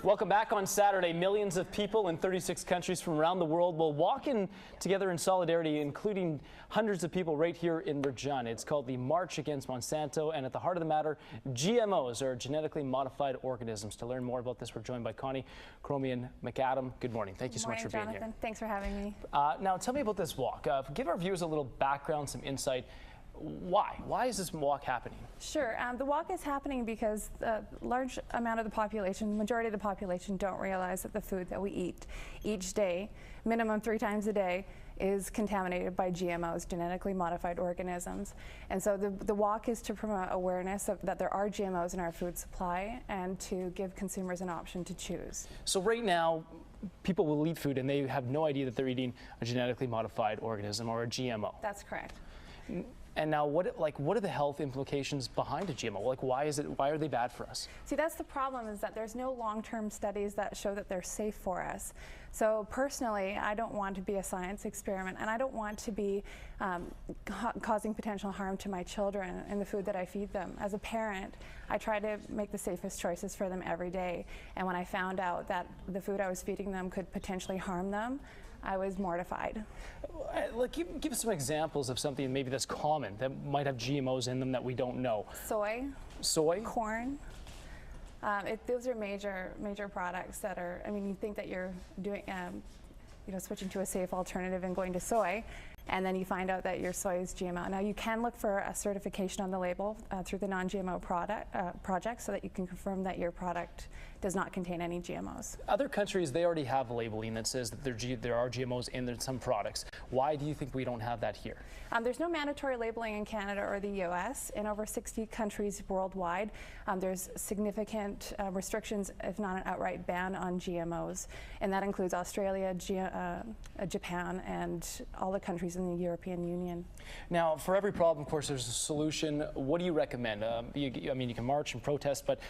Welcome back. On Saturday, millions of people in 36 countries from around the world will walk in together in solidarity, including hundreds of people right here in Regina. It's called the March Against Monsanto, and at the heart of the matter, GMOs, or genetically modified organisms. To learn more about this, we're joined by Connie and McAdam. Good morning. Thank you so much for being here. Thanks for having me. Now, tell me about this walk. Give our viewers a little background, some insight. Why? Why is this walk happening? Sure. The walk is happening because a large amount of the population, the majority of the population, don't realize that the food that we eat each day, minimum 3 times a day, is contaminated by GMOs, genetically modified organisms. And so the walk is to promote awareness of that there are GMOs in our food supply and to give consumers an option to choose. So right now, people will eat food and they have no idea that they're eating a genetically modified organism or a GMO. That's correct. And now, what are the health implications behind a GMO? Like, why are they bad for us? See, that's the problem, is that there's no long-term studies that show that they're safe for us. So personally, I don't want to be a science experiment, and I don't want to be causing potential harm to my children in the food that I feed them. As a parent, I try to make the safest choices for them every day. And when I found out that the food I was feeding them could potentially harm them, I was mortified. Like, give us some examples of something maybe that's common that might have GMOs in them that we don't know. Soy. Soy? Corn. Those are major products that are, I mean, you think that you're doing, switching to a safe alternative and going to soy, and then you find out that your soy is GMO. Now, you can look for a certification on the label through the non-GMO project so that you can confirm that your product does not contain any GMOs. Other countries, they already have labeling that says that there are GMOs in some products. Why do you think we don't have that here? There's no mandatory labeling in Canada or the US. In over 60 countries worldwide, there's significant restrictions, if not an outright ban, on GMOs. And that includes Australia, Japan, and all the countries in the European Union. Now, for every problem, of course, there's a solution. What do you recommend? You can march and protest, but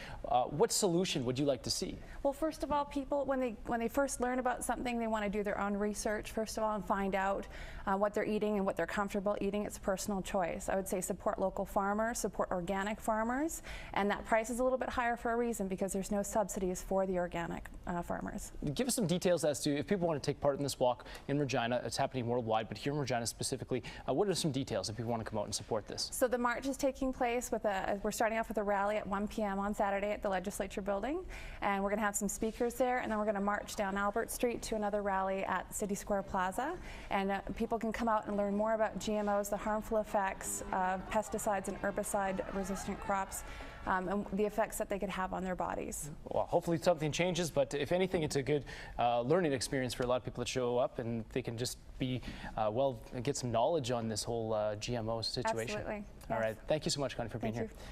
what solution would you like to see? Well, first of all, people, when they first learn about something, they want to do their own research, first of all, and find out what they're eating and what they're comfortable eating. It's a personal choice. I would say support local farmers, support organic farmers, and that price is a little bit higher for a reason, because there's no subsidies for the organic farmers. Give us some details as to, if people want to take part in this walk in Regina. It's happening worldwide, but here in Regina specifically, what are some details if people want to come out and support this? So the march is taking place with we're starting off with a rally at 1 p.m. on Saturday at the Legislature building, and we're going to have some speakers there, and then we're going to march down Albert Street to another rally at City Square Plaza, and people can come out and learn more about GMOs, the harmful effects of pesticides and herbicide-resistant crops, and the effects that they could have on their bodies. Well, hopefully something changes, but if anything, it's a good learning experience for a lot of people that show up, and they can just be, get some knowledge on this whole GMO situation. Absolutely. All right. Thank you so much, Connie, for being here. Thank you.